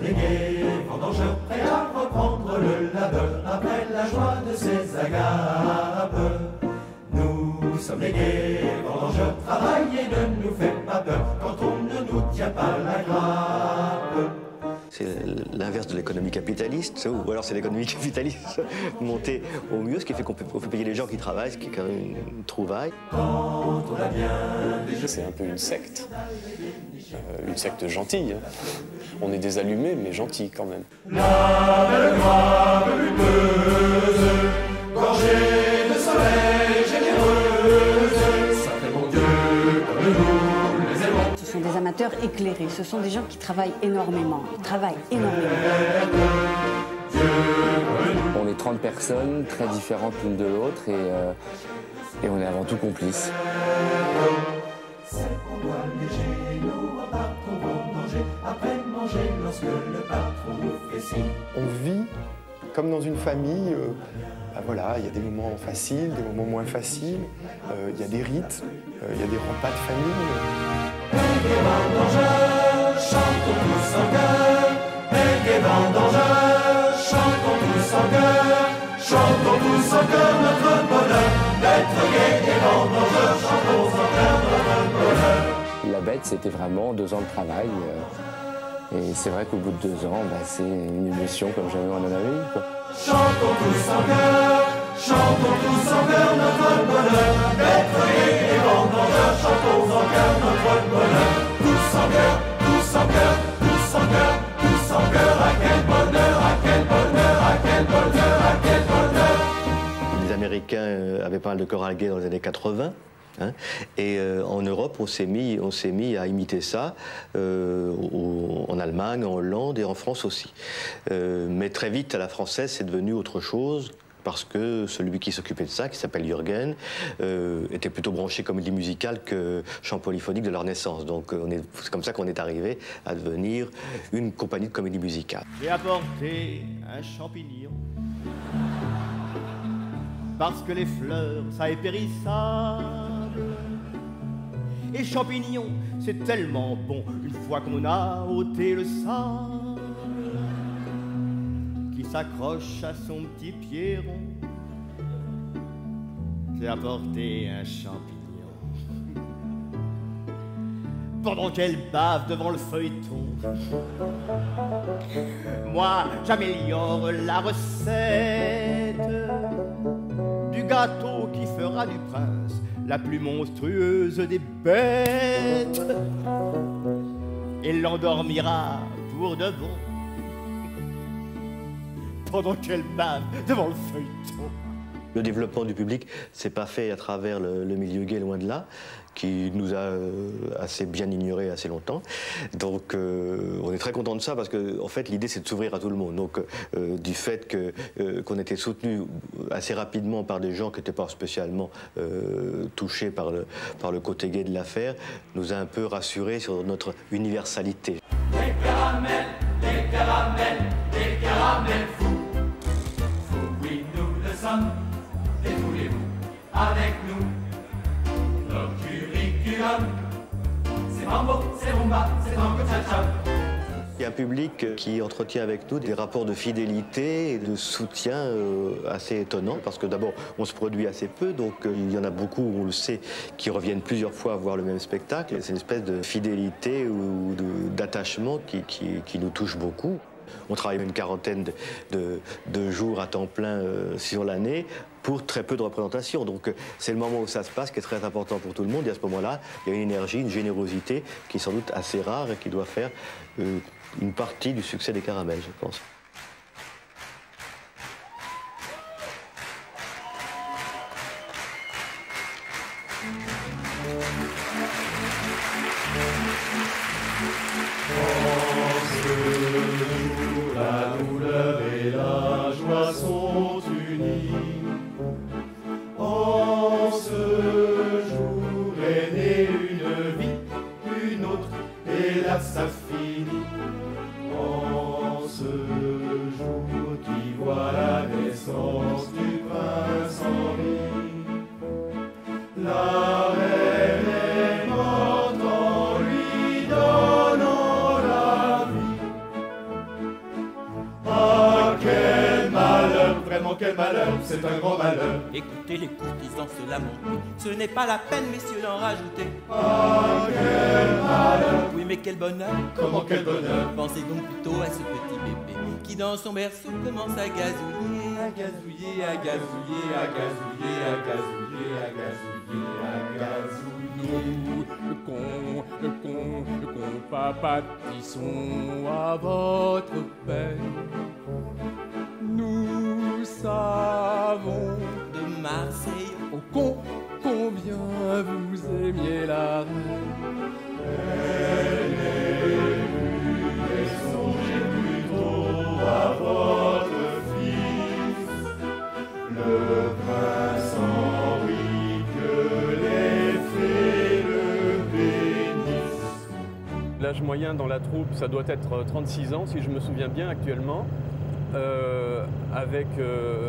des gays vendangeurs, prêts à reprendre le labeur après la joie de ces agapes. Nous sommes les gays vendangeurs, travailler ne nous fait pas peur quand on ne nous tient pas la grappe. C'est l'inverse de l'économie capitaliste, ou alors c'est l'économie capitaliste montée au mieux, ce qui fait qu'on fait payer les gens qui travaillent, ce qui est quand même une trouvaille. C'est un peu une secte gentille. On est des allumés, mais gentils quand même. La belle grappe lumineuse, gorgée de soleil généreuse, sacré bon Dieu, comme nous les aimons. Ce sont des amateurs éclairés, ce sont des gens qui travaillent énormément, ils travaillent énormément. On est 30 personnes, très différentes l'une de l'autre, et on est avant tout complices. C'est pour moi léger, nous repartons vendanger, après manger lorsque le patron nous fait signe. On vit comme dans une famille, voilà, il y a des moments faciles, des moments moins faciles, il y a des rites, il y a des repas de famille. Gai vendangeurs, chantons tous en chœur. Gai vendangeurs, chantons tous en chœur. Chantons tous en chœur notre bonheur. D'être gai et vendangeurs, chantons en chœur notre bonheur. La bête, c'était vraiment 2 ans de travail. Et c'est vrai qu'au bout de 2 ans, c'est une émotion comme jamais on en avait eu, quoi. Chantons tous en chœur. Chantons tous en chœur notre bonheur. D'être gai et vendangeurs, chantons en chœur notre bonheur. Tous en chœur, tous en chœur, tous en chœur, tous en chœur. À quel bonheur, à quel bonheur, à quel bonheur, à quel bonheur. Les Américains avaient pas mal de chorales gays dans les années 80. Hein, et en Europe, on s'est mis à imiter ça, en Allemagne, en Hollande et en France aussi. Mais très vite, à la française, c'est devenu autre chose, parce que celui qui s'occupait de ça, qui s'appelle Jürgen, était plutôt branché comédie musicale que chant polyphonique de leur naissance. Donc c'est comme ça qu'on est arrivé à devenir une compagnie de comédie musicale. J'ai apporté un champignon, parce que les fleurs, ça est périssable. Et champignon, c'est tellement bon, une fois qu'on a ôté le sable, qui s'accroche à son petit pied rond. J'ai apporté un champignon, pendant qu'elle bave devant le feuilleton. Moi, j'améliore la recette du gâteau qui fera du prince la plus monstrueuse des bêtes, et l'endormira pour de bon, pendant qu'elle bave devant le feuilleton. Le développement du public s'est pas fait à travers le milieu gay, loin de là, qui nous a assez bien ignorés assez longtemps. Donc on est très content de ça, parce que en fait l'idée c'est de s'ouvrir à tout le monde. Donc du fait qu'on était soutenu assez rapidement par des gens qui n'étaient pas spécialement touchés par le côté gay de l'affaire, nous a un peu rassurés sur notre universalité. Des caramels, des caramels, des caramels fous. Fous, oui, nous le sommes, et voulez-vous avec nous? Notre curriculum, c'est mambo, c'est rumba, c'est tango cha-cha. Il y a un public qui entretient avec nous des rapports de fidélité et de soutien assez étonnants, parce que d'abord, on se produit assez peu, donc il y en a beaucoup, on le sait, qui reviennent plusieurs fois voir le même spectacle. C'est une espèce de fidélité ou d'attachement qui nous touche beaucoup. On travaille une quarantaine de jours à temps plein sur l'année pour très peu de représentation. Donc c'est le moment où ça se passe qui est très important pour tout le monde. Et à ce moment-là, il y a une énergie, une générosité qui est sans doute assez rare et qui doit faire une partie du succès des Caramels, je pense. La douleur et la joie sont unies. En ce jour est née une vie, une autre, et là ça finit. En ce jour qui voit la naissance du prince Henri, la reine est morte en lui donnant la vie. Vraiment quel malheur, c'est un grand malheur. Écoutez les courtisans se lamenter, ce n'est pas la peine, messieurs, d'en rajouter. Ah, quel malheur. Oui, mais quel bonheur. Comment quel bonheur. Pensez donc plutôt à ce petit bébé qui dans son berceau commence à gazouiller, à gazouiller, à gazouiller, à gazouiller, à gazouiller, à gazouiller, à gazouiller. Nous, le compatissons à votre peine. Nous savons de Marseille au combien vous aimiez la reine. Elle est venue et songez plutôt à votre fils, le prince Henri, que les fées le bénissent. L'âge moyen dans la troupe, ça doit être 36 ans, si je me souviens bien actuellement, avec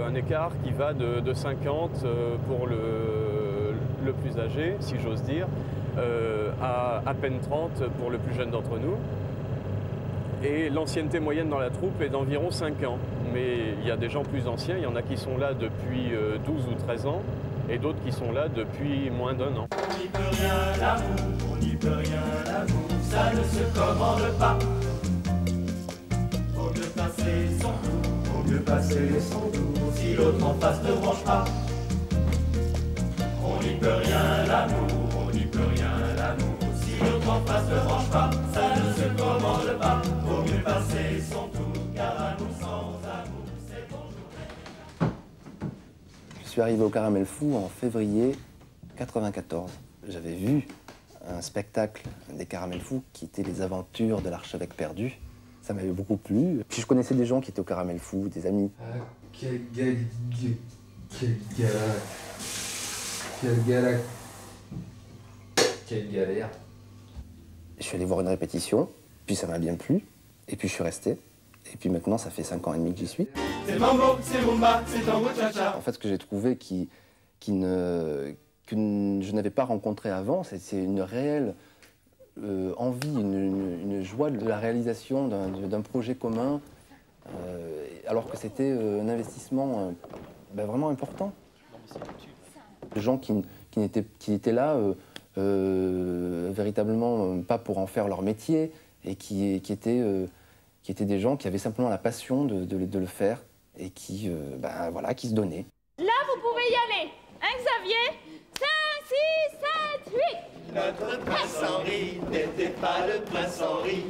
un écart qui va de 50 pour le plus âgé, si j'ose dire, à peine 30 pour le plus jeune d'entre nous. Et l'ancienneté moyenne dans la troupe est d'environ 5 ans. Mais il y a des gens plus anciens, il y en a qui sont là depuis 12 ou 13 ans, et d'autres qui sont là depuis moins d'1 an. On n'y peut rien l'amour, on n'y peut rien l'amour, ça ne se commande pas. Faut mieux passer son tour, faut mieux passer son tour, si l'autre en face ne branche pas. On n'y peut rien l'amour, on n'y peut rien l'amour, si l'autre en face ne branche pas, ça ne se commande pas. Faut mieux passer son tour, car amour sans amour, c'est bonjour. Je suis arrivé au Caramel Fou en février 94. J'avais vu un spectacle des Caramel Fous qui était les aventures de l'archevêque perdu. Ça m'avait beaucoup plu. Puis je connaissais des gens qui étaient au Caramel Fou, des amis. Ah, quelle galère. Je suis allé voir une répétition, puis ça m'a bien plu, et puis je suis resté. Et puis maintenant, ça fait 5 ans et demi que j'y suis. C'est mambo, c'est rumba, c'est tango cha-cha. En fait, ce que j'ai trouvé que je n'avais pas rencontré avant, c'est une réelle envie, une joie de la réalisation d'un projet commun, alors que c'était un investissement vraiment important. Des gens qui étaient là véritablement pas pour en faire leur métier, et qui étaient des gens qui avaient simplement la passion de le faire, et qui se donnaient. Là, vous pouvez y aller. Hein, Xavier? 5, 6, 7, 8. Notre prince Henri n'était pas le prince Henri.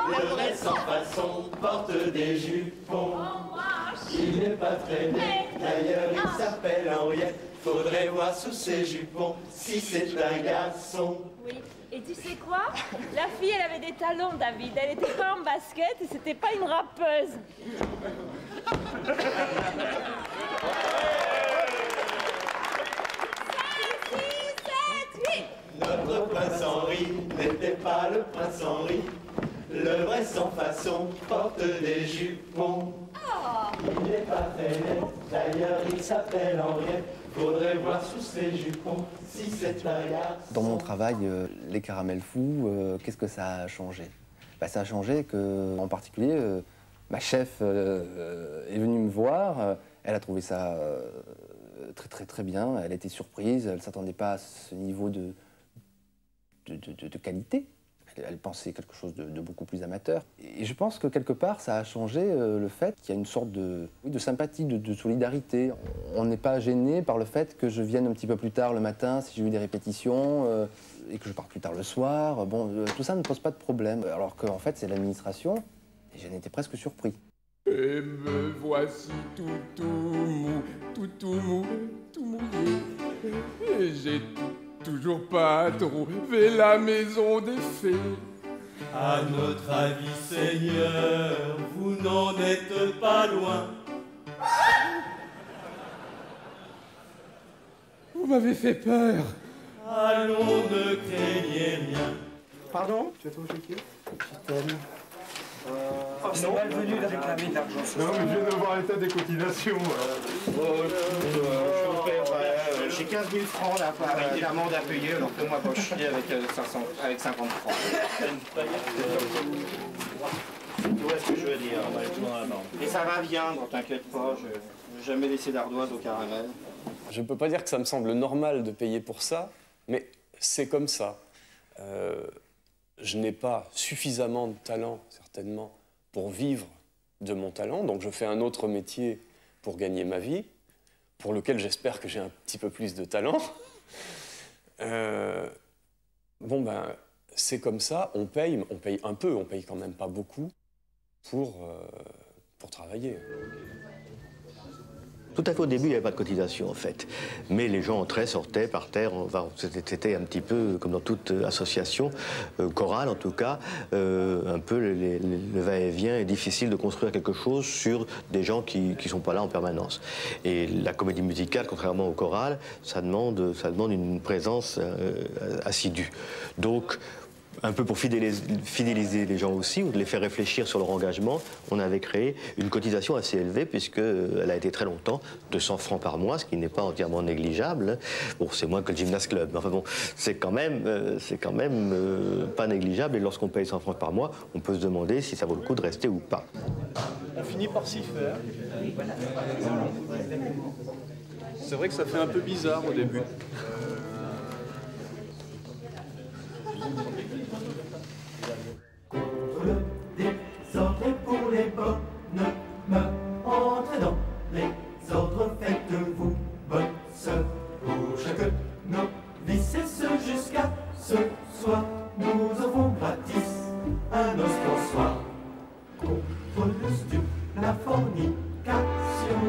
Le vrai sans façon porte des jupons. Il n'est pas très net, d'ailleurs il s'appelle Henriette. Faudrait voir sous ses jupons si c'est un garçon. Oui, et tu sais quoi? La fille, elle avait des talons, David. Elle était pas en basket et c'était pas une rappeuse. 5, 6, 7, 8. Notre prince Henri n'était pas le prince Henri. Le vrai sans façon porte des jupons. Il n'est pas très net, d'ailleurs il s'appelle Henriette. Faudrait voir sous ses jupons si c'est un garçon. Dans mon travail, les Caramel Fous, qu'est-ce que ça a changé? Ça a changé que, en particulier, ma chef est venue me voir. Elle a trouvé ça très bien. Elle était surprise. Elle ne s'attendait pas à ce niveau de qualité. Elle pensait quelque chose de beaucoup plus amateur. Et je pense que quelque part, ça a changé le fait qu'il y a une sorte de sympathie, de solidarité. On n'est pas gêné par le fait que je vienne un petit peu plus tard le matin si j'ai eu des répétitions et que je parte plus tard le soir. Bon, tout ça ne pose pas de problème. Alors qu'en fait, c'est l'administration et j'en étais presque surpris. Et me voici tout mou, tout mouillé. Et j'ai toujours pas trouvé la maison des fées. À notre avis, Seigneur, vous n'en êtes pas loin. Vous m'avez fait peur. Allons, ne craignez rien. Pardon? Tu as trouvé qui? Je t'aime. C'est malvenu de réclamer de l'argent. Non, mais je viens de voir l'état des cotisations. J'ai 15 000 francs là, avec l'amende à payer, alors fais-moi pas chier avec 50 francs. Tu vois ce que je veux dire? Et ça va viendre, t'inquiète pas, je n'ai jamais laissé d'ardoise au caramel. Je ne peux pas dire que ça me semble normal de payer pour ça, mais c'est comme ça. Je n'ai pas suffisamment de talent, certainement, pour vivre de mon talent, donc je fais un autre métier pour gagner ma vie, pour lequel j'espère que j'ai un petit peu plus de talent. Bon ben, c'est comme ça, on paye un peu, on paye quand même pas beaucoup pour travailler. Tout à fait au début, il n'y avait pas de cotisation en fait. Mais les gens entraient, sortaient, partaient. C'était un petit peu comme dans toute association, chorale en tout cas, un peu le va-et-vient est difficile de construire quelque chose sur des gens qui ne sont pas là en permanence. Et la comédie musicale, contrairement au choral, ça demande une présence assidue. Donc, un peu pour fidéliser les gens aussi, ou de les faire réfléchir sur leur engagement, on avait créé une cotisation assez élevée, puisqu'elle a été très longtemps 200 francs par mois, ce qui n'est pas entièrement négligeable. Bon, c'est moins que le Gymnase Club, mais enfin bon, c'est quand même pas négligeable, et lorsqu'on paye 100 francs par mois, on peut se demander si ça vaut le coup de rester ou pas. On finit par s'y faire. C'est vrai que ça fait un peu bizarre au début. Contre le désordre et pour les bonnes mœurs, entrez dans les ordres, faites-vous bonne sœur. Pour chaque novice et ce jusqu'à ce soir, nous offrons gratis un ostensoir. Contre le stup, la fornication,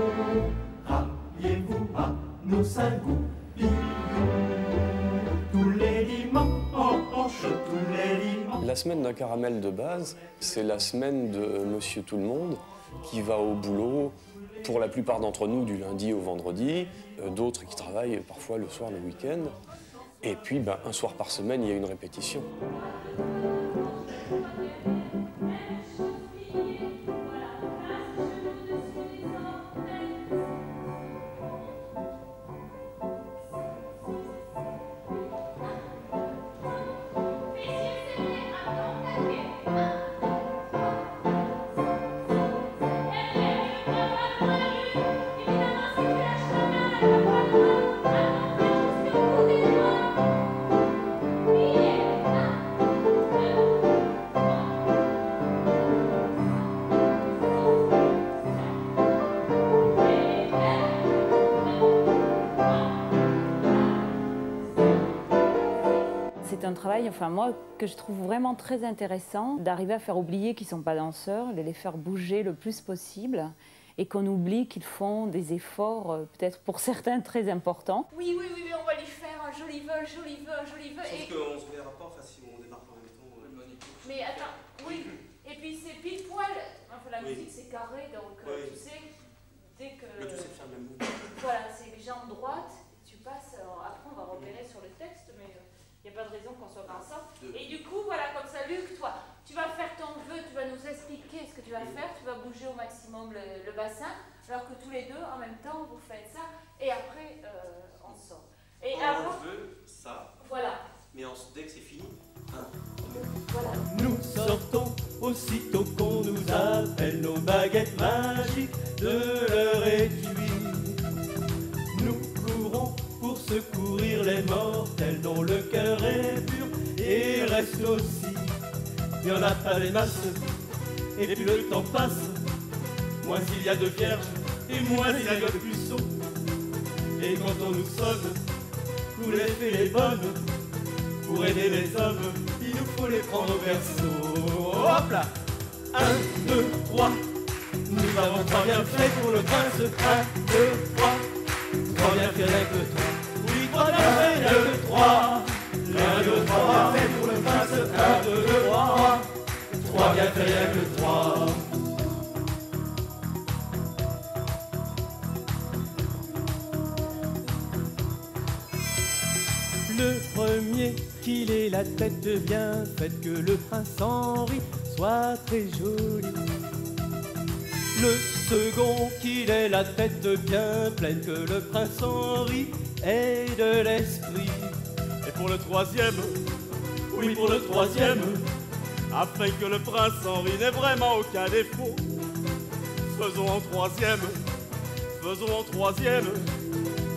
ralliez-vous à nos saints goupillons. Tous les dimanches, tous les dimanches. La semaine d'un caramel de base, c'est la semaine de Monsieur Tout-le-Monde qui va au boulot, pour la plupart d'entre nous, du lundi au vendredi, d'autres qui travaillent parfois le soir, le week-end. Et puis, ben, un soir par semaine, il y a une répétition. C'est un travail, enfin moi, que je trouve vraiment très intéressant, d'arriver à faire oublier qu'ils ne sont pas danseurs, de les faire bouger le plus possible, et qu'on oublie qu'ils font des efforts, peut-être pour certains, très importants. Oui, on va lui faire un joli vœu, un joli vœu. Sauf qu'on se verra pas, enfin si on démarre pas en même temps, Mais attends, oui, et puis c'est pile poil, enfin la musique c'est carré, donc tu sais, dès que... Le tout c'est de faire le même mouvement. Voilà, c'est les jambes droites, tu passes, après on va repérer sur le texte, mais il n'y a pas de raison qu'on soit comme ça. Et du coup, voilà, comme ça, Luc, toi, tu vas faire ton vœu, tu vas nous expliquer ce que tu vas faire, tu vas bouger au maximum le bassin, alors que tous les deux, en même temps, vous faites ça, et après, on sort. Et avant... On veut ça, voilà. Mais dès que c'est fini, voilà. Nous sortons aussitôt qu'on nous appelle nos baguettes magiques de l'heure et nuit. Nous courons pour secourir les mortels dont le cœur est pur et reste aussi. Il n'y en a pas des masses, et plus le temps passe, moins il y a de vierges et moins il y a de puceaux. Et quand on nous sauve, nous les fait les bonnes, pour aider les hommes, il nous faut les prendre au berceau. Hop là! 1, 2, 3, nous avons trois bienfaits pour le prince. 1, 2, 3, trois bienfaits rien que 3. Oui, trois bienfaits rien que 3. 1, 2, 3 bienfaits pour le prince. 1, 2, 3, trois bienfaits rien que 3. Le premier, qu'il ait la tête bien faite, que le prince Henri soit très joli. Le second, qu'il ait la tête bien pleine, que le prince Henri ait de l'esprit. Et pour le troisième, oui pour le troisième, afin que le prince Henri n'ait vraiment aucun défaut. Faisons en troisième,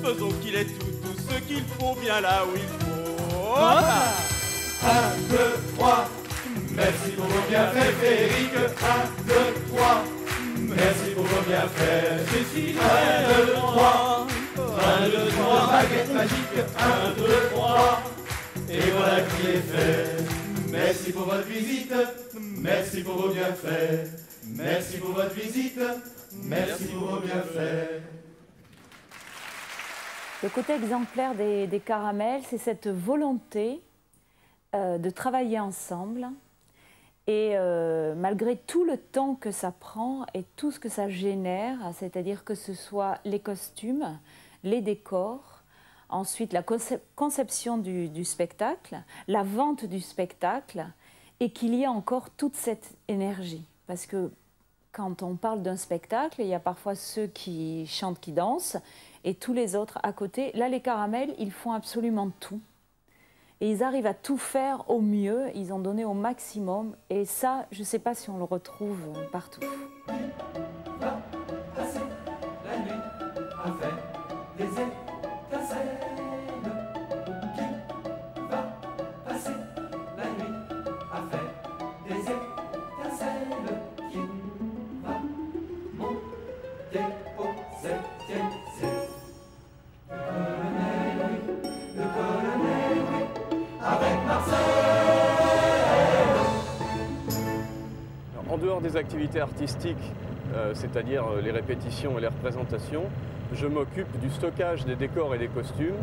faisons qu'il ait tout ce qu'il faut bien là où il faut. 1, 2, 3, merci pour vos bienfaits, Féric. 1, 2, 3, merci pour vos bienfaits, Cécile. 1, 2, 3, 1, 2, 3, baguette magique. 1, 2, 3, et voilà qui est fait. Merci pour votre visite, merci pour vos bienfaits. Merci pour votre visite, merci pour vos bienfaits. Le côté exemplaire des caramels, c'est cette volonté de travailler ensemble. Et malgré tout le temps que ça prend et tout ce que ça génère, c'est-à-dire que ce soit les costumes, les décors, ensuite la conception du spectacle, la vente du spectacle, et qu'il y a encore toute cette énergie. Parce que quand on parle d'un spectacle, il y a parfois ceux qui chantent, qui dansent, et tous les autres à côté. Là, les caramels, ils font absolument tout. Et ils arrivent à tout faire au mieux, ils ont donné au maximum. Et ça, je ne sais pas si on le retrouve partout. Va passer la nuit à faire des étincelles. Qui va passer la nuit à faire des étincelles. Qui va monter au 7e ciel. Le colonel, oui, avec Marcel. En dehors des activités artistiques, c'est-à-dire les répétitions et les représentations, je m'occupe du stockage des décors et des costumes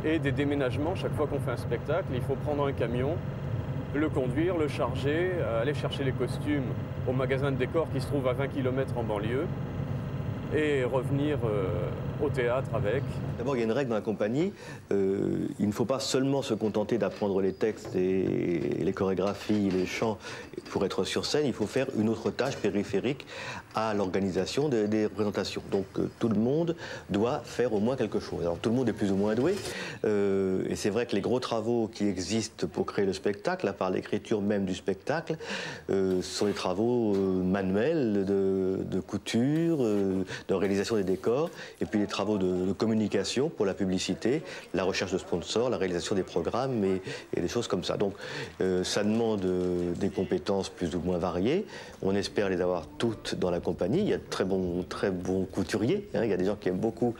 et des déménagements. Chaque fois qu'on fait un spectacle, il faut prendre un camion, le conduire, le charger, aller chercher les costumes au magasin de décors qui se trouve à 20 km en banlieue et revenir au théâtre avec. D'abord, il y a une règle dans la compagnie. Il ne faut pas seulement se contenter d'apprendre les textes et les chorégraphies, les chants pour être sur scène. Il faut faire une autre tâche périphérique à l'organisation des représentations. Donc tout le monde doit faire au moins quelque chose. Alors tout le monde est plus ou moins doué. Et c'est vrai que les gros travaux qui existent pour créer le spectacle, à part l'écriture même du spectacle, sont des travaux manuels de couture, de réalisation des décors, et puis les travaux de communication pour la publicité, la recherche de sponsors, la réalisation des programmes et des choses comme ça. Donc ça demande des compétences plus ou moins variées. On espère les avoir toutes dans la compagnie. Il y a de très bons couturiers. Hein. Il y a des gens qui aiment beaucoup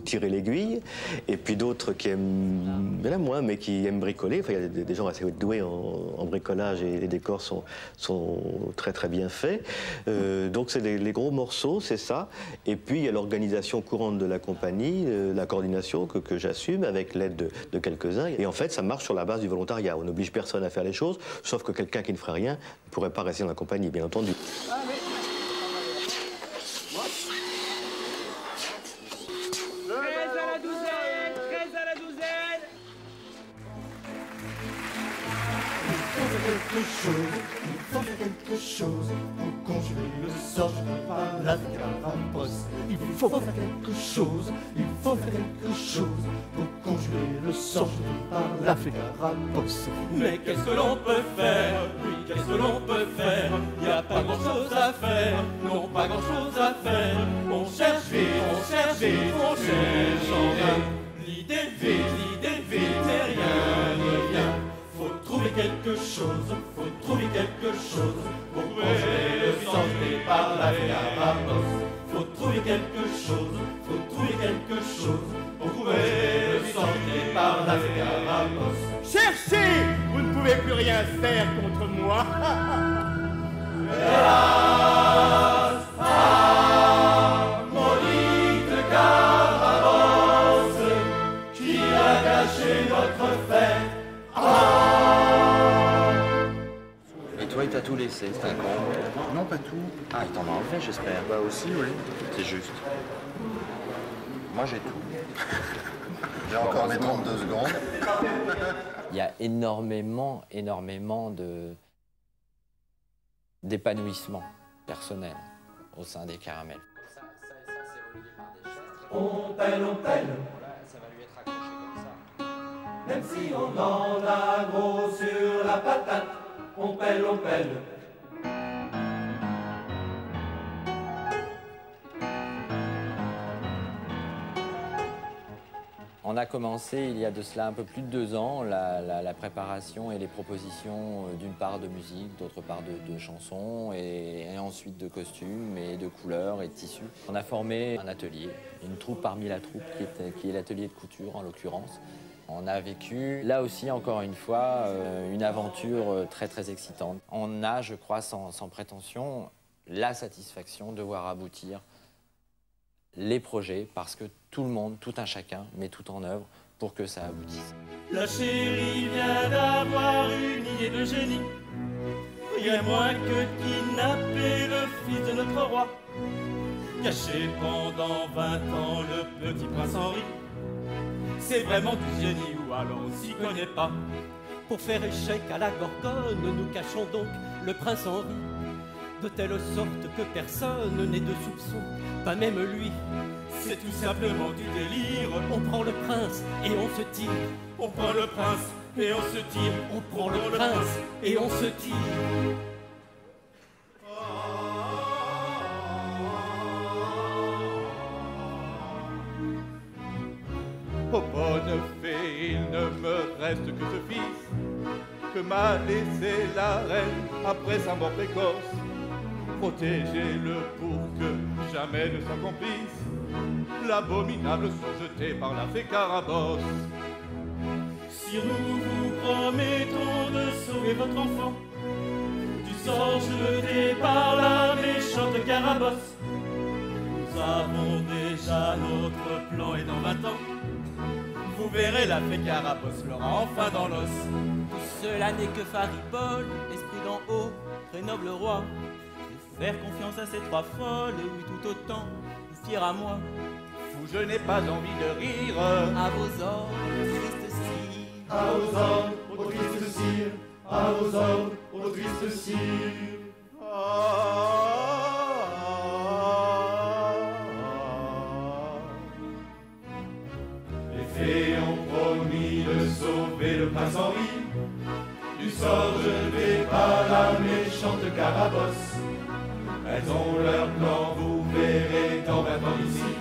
tirer l'aiguille, et puis d'autres qui aiment, il y en a moins, mais qui aiment bricoler. Enfin, il y a des gens assez doués en bricolage, et les décors sont très bien faits. Donc c'est les gros morceaux, c'est ça. Et puis il y a l'organisation courante de la compagnie, la coordination que j'assume avec l'aide de quelques-uns. Et en fait, ça marche sur la base du volontariat. On n'oblige personne à faire les choses, sauf que quelqu'un qui ne ferait rien ne pourrait pas rester dans la compagnie, bien entendu. 13 à la douzaine, 13 à la douzaine. Il faut faire quelque chose pour conjurer le sort par la carapace. Il faut faire quelque chose, il faut faire quelque chose pour conjurer le sort par la carapace. Mais qu'est-ce que l'on peut faire? Oui, qu'est-ce que l'on peut faire? Y a pas grand-chose à faire, non, pas grand-chose à faire. On cherche vite, on cherche vite, on cherche en vain. L'idée vite, mais rien ne vient. Faut trouver quelque chose, faut trouver quelque chose pour conjurer le sang par la carapace. Faut trouver quelque chose, faut trouver quelque chose pour trouver le sang par la carapace. Cherchez! Vous ne pouvez plus rien faire contre moi. Hélas, ah, maudite carapace qui a gâché notre fête. Et toi, il t'a tout laissé, c'est un con. Non, pas tout. Ah, il t'en a enlevé, j'espère. Bah aussi, oui. C'est juste. Moi, j'ai tout. J'ai encore mes 32 secondes. Il y a énormément d'épanouissement personnel au sein des caramels. On peine, ça va lui être accroché comme ça. même si on en a gros sur la patate. on pèle, on pèle. On a commencé il y a de cela un peu plus de 2 ans la préparation et les propositions d'une part de musique, d'autre part de chansons et ensuite de costumes et de couleurs et de tissus. On a formé un atelier, une troupe parmi la troupe qui est l'atelier de couture en l'occurrence. On a vécu là aussi encore une fois une aventure très très excitante. On a, je crois sans prétention, la satisfaction de voir aboutir les projets parce que tout le monde, tout un chacun met tout en œuvre pour que ça aboutisse. La chérie vient d'avoir une idée de génie, rien moins que kidnapper le fils de notre roi, caché pendant 20 ans le petit prince Henri. C'est vraiment du génie ou alors on s'y connaît pas. Pour faire échec à la Gorgone, nous cachons donc le prince Henri, de telle sorte que personne n'est de soupçon, pas même lui. C'est tout simplement du délire. On prend le prince et on se tire. On prend le prince et on se tire. On prend le prince et on se tire. Oh bonne fée, il ne me reste que ce fils que m'a laissé la reine après sa mort précoce. Protégez-le pour que jamais ne s'accomplisse l'abominable sort jeté par la fée Carabosse. Si nous vous promettons de sauver votre enfant du sort jeté par la méchante Carabosse, nous avons déjà notre plan et dans 20 ans, vous verrez la fée Carabosse l'aura enfin dans l'os. Tout cela n'est que faribole, esprit d'en haut, très noble roi. Faire confiance à ces 3 folles, oui tout autant, vous fier à moi. Fou, je n'ai pas envie de rire. À vos ordres, triste cire. À vos ordres, ô triste cire. À vos ordres, ô triste cire. Les fées ont promis de sauver le prince Henri du sort jeté par la méchante Carabosse. Elles ont leur plan, vous verrez dans 20 ans ici.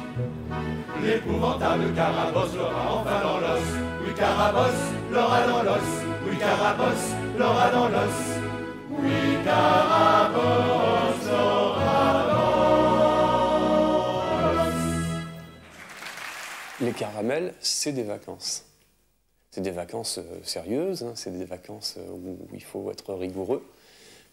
L'épouvantable Carabosse l'aura enfin dans l'os. Oui, Carabosse l'aura dans l'os. Oui, Carabosse l'aura dans l'os. Oui, Carabosse l'aura dans l'os. Les caramels, c'est des vacances. C'est des vacances sérieuses, hein, c'est des vacances où il faut être rigoureux.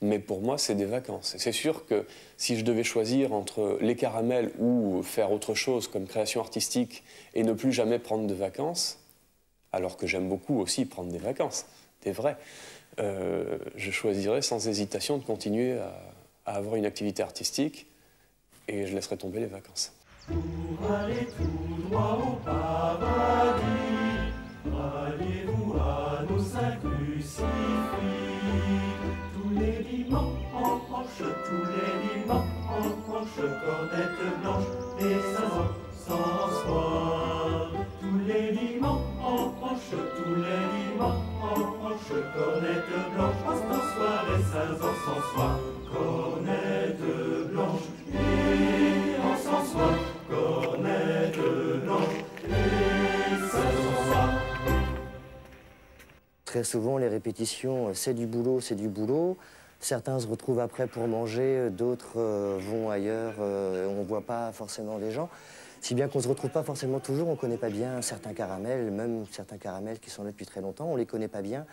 Mais pour moi, c'est des vacances. C'est sûr que si je devais choisir entre les caramels ou faire autre chose comme création artistique et ne plus jamais prendre de vacances, alors que j'aime beaucoup aussi prendre des vacances, des vraies, je choisirais sans hésitation de continuer à avoir une activité artistique et je laisserais tomber les vacances. Pour aller tout droit au paradis, ralliez-vous à nos 5 crucifix. Tous les dimanches, tous les dimanches, cornette blanche, les saints s'ensoir. Tous les dimanches, cornette blanche, s'ensoir et saints s'ensoir. Cornette blanche et on s'ensoir. Cornette blanche et saints s'ensoir. Très souvent, les répétitions, c'est du boulot, c'est du boulot. Certains se retrouvent après pour manger, d'autres vont ailleurs, on ne voit pas forcément les gens. Si bien qu'on ne se retrouve pas forcément toujours, on ne connaît pas bien certains caramels, même certains caramels qui sont là depuis très longtemps, on ne les connaît pas bien.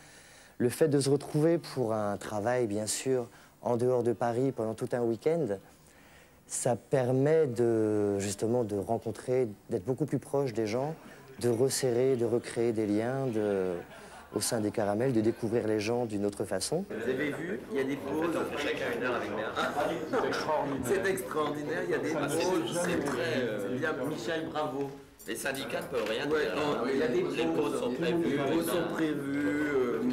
Le fait de se retrouver pour un travail, bien sûr, en dehors de Paris pendant tout un week-end, ça permet justement de rencontrer, d'être beaucoup plus proche des gens, de resserrer, de recréer des liens, au sein des caramels, de découvrir les gens d'une autre façon. Vous avez vu, il y a des pauses. On fait chacun 1 heure avec Léa. C'est extraordinaire, il y a des pauses. C'est très bien. Michel, bravo. Les syndicats ne peuvent rien Ouais, dire. non, il y a des pauses sont prévues. Les pauses sont prévues.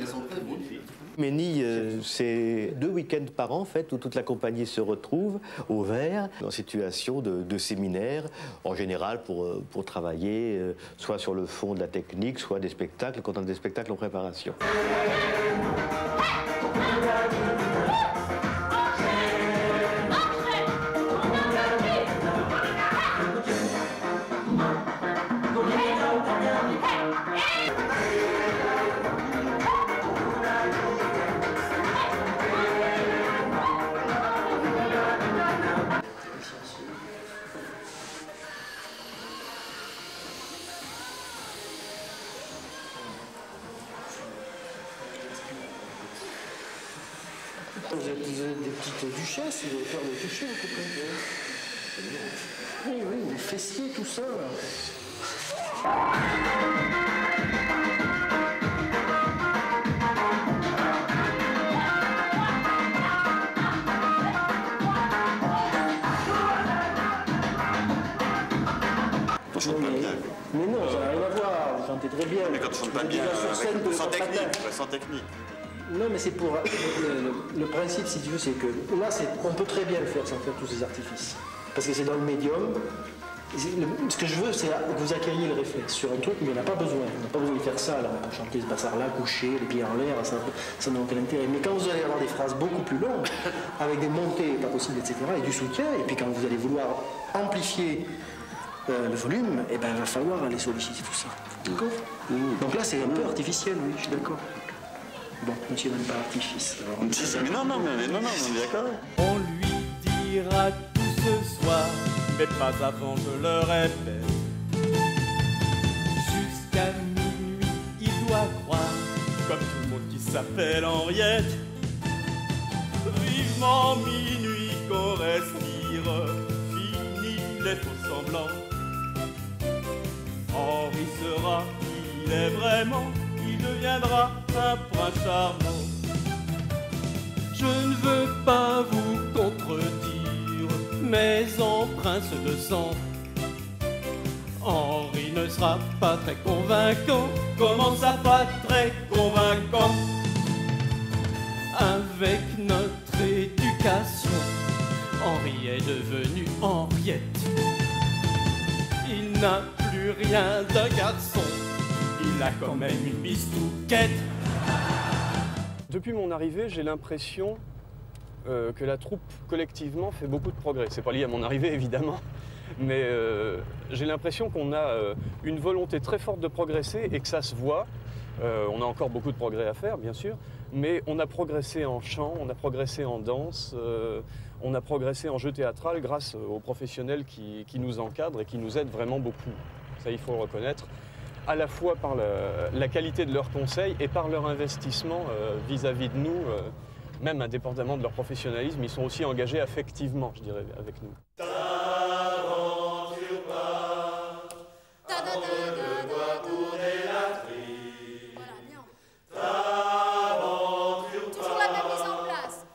Elles sont prévues. Ménil, c'est 2 week-ends par an, en fait, où toute la compagnie se retrouve au vert, en situation de séminaire, en général pour travailler soit sur le fond de la technique, soit des spectacles, quand on a des spectacles en préparation. Vous êtes des petites duchesses, vous avez peur de toucher un peu. Oui, oui, les fessiers, tout ça. On chante pas bien. Mais non, ça n'a rien à voir, vous chantez très bien. Mais quand on chante pas bien, sans technique, sans technique. Non, mais c'est pour... le principe, si tu veux, c'est que là, on peut très bien le faire sans faire tous ces artifices. Parce que c'est dans le médium. Ce que je veux, c'est que vous accueilliez le réflexe sur un truc, mais il n'y en a pas besoin. On n'a pas besoin de faire ça, là, pour chanter ce bazar-là, coucher, les pieds en l'air, ça n'a aucun intérêt. Mais quand vous allez avoir des phrases beaucoup plus longues, avec des montées pas possibles, etc., et du soutien, et puis quand vous allez vouloir amplifier le volume, eh ben, il va falloir aller solliciter tout ça. D'accord ? Donc là, c'est un peu artificiel, oui, je suis d'accord. Bon, monsieur n'aime pas artifice. Mais non, on est d'accord. On lui dira tout ce soir, mais pas avant, je le répète. Jusqu'à minuit, il doit croire, comme tout le monde qui s'appelle Henriette. Vivement minuit qu'on respire, fini les faux semblants. Henri sera qui il est vraiment, il deviendra un prince charmant. Je ne veux pas vous contredire, mais en prince de sang, Henri ne sera pas très convaincant. Comment ça, pas très convaincant? Avec notre éducation, Henri est devenu Henriette. Il n'a plus rien d'un garçon, il a quand même une bistouquette. Depuis mon arrivée, j'ai l'impression que la troupe collectivement fait beaucoup de progrès. C'est pas lié à mon arrivée évidemment, mais j'ai l'impression qu'on a une volonté très forte de progresser et que ça se voit. On a encore beaucoup de progrès à faire, bien sûr, mais on a progressé en chant, on a progressé en danse, on a progressé en jeu théâtral grâce aux professionnels qui nous encadrent et qui nous aident vraiment beaucoup. Ça, il faut le reconnaître, à la fois par la qualité de leurs conseils et par leur investissement vis-à-vis de nous, même indépendamment de leur professionnalisme, ils sont aussi engagés affectivement, je dirais, avec nous. Toujours la même mise en place.